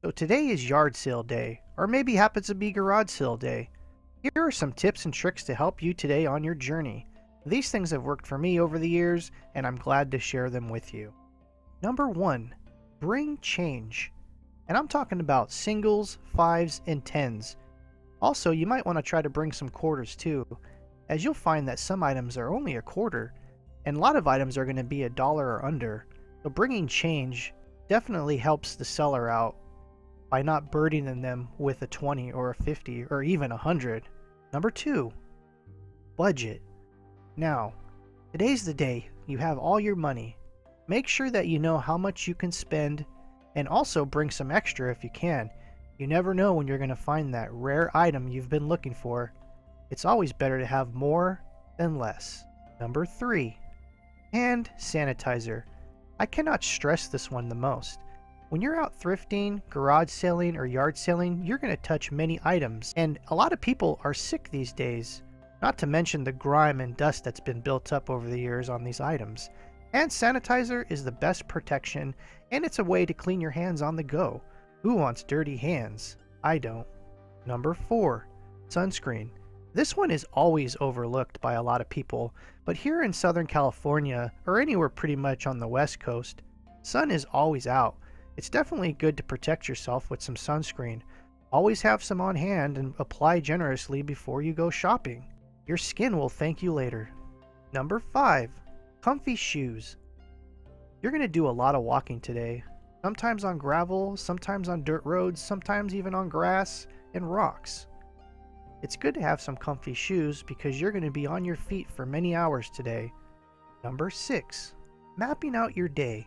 So today is yard sale day, or maybe happens to be garage sale day. Here are some tips and tricks to help you today on your journey. These things have worked for me over the years, and I'm glad to share them with you. Number 1. Bring change. And I'm talking about singles, fives, and tens. Also, you might want to try to bring some quarters too, as you'll find that some items are only a quarter, and a lot of items are going to be $1 or under. So bringing change definitely helps the seller out by not burdening them with a 20 or a 50 or even 100. Number 2. Budget. Now, today's the day you have all your money. Make sure that you know how much you can spend, and also bring some extra if you can. You never know when you're going to find that rare item you've been looking for. It's always better to have more than less. Number 3. Hand sanitizer. I cannot stress this one the most. When you're out thrifting, garage selling, or yard selling, you're going to touch many items, and a lot of people are sick these days, not to mention the grime and dust that's been built up over the years on these items. Hand sanitizer is the best protection, and it's a way to clean your hands on the go. Who wants dirty hands? I don't. Number 4. Sunscreen. This one is always overlooked by a lot of people, but here in Southern California, or anywhere pretty much on the West Coast, sun is always out. It's definitely good to protect yourself with some sunscreen. Always have some on hand and apply generously before you go shopping. Your skin will thank you later. Number 5. Comfy shoes. You're going to do a lot of walking today. Sometimes on gravel, sometimes on dirt roads, sometimes even on grass and rocks. It's good to have some comfy shoes because you're going to be on your feet for many hours today. Number 6. Mapping out your day.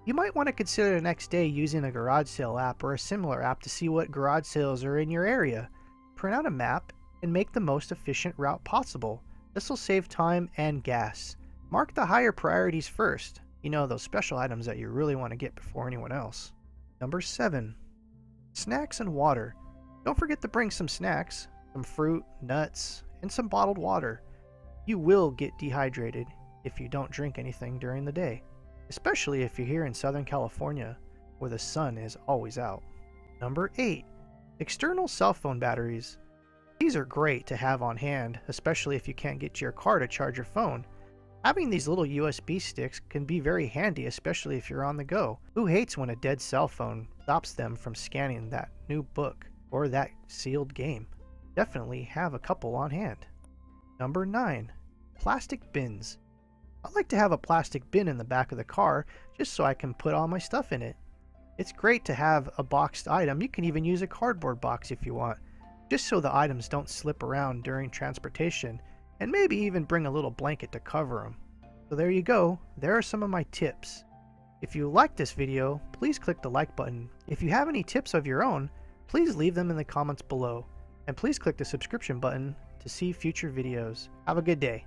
You might want to consider the next day using a garage sale app or a similar app to see what garage sales are in your area. Print out a map and make the most efficient route possible. This will save time and gas. Mark the higher priorities first. You know, those special items that you really want to get before anyone else. Number 7. Snacks and water. Don't forget to bring some snacks, some fruit, nuts, and some bottled water. You will get dehydrated if you don't drink anything during the day, especially if you're here in Southern California where the sun is always out. Number 8. External cell phone batteries. These are great to have on hand, especially if you can't get to your car to charge your phone. Having these little USB sticks can be very handy, especially if you're on the go. Who hates when a dead cell phone stops them from scanning that new book or that sealed game? Definitely have a couple on hand. Number 9. Plastic bins. I like to have a plastic bin in the back of the car just so I can put all my stuff in it. It's great to have a boxed item. You can even use a cardboard box if you want, just so the items don't slip around during transportation, and maybe even bring a little blanket to cover them. So there you go. There are some of my tips. If you like this video, please click the like button. If you have any tips of your own, please leave them in the comments below. And please click the subscription button to see future videos. Have a good day.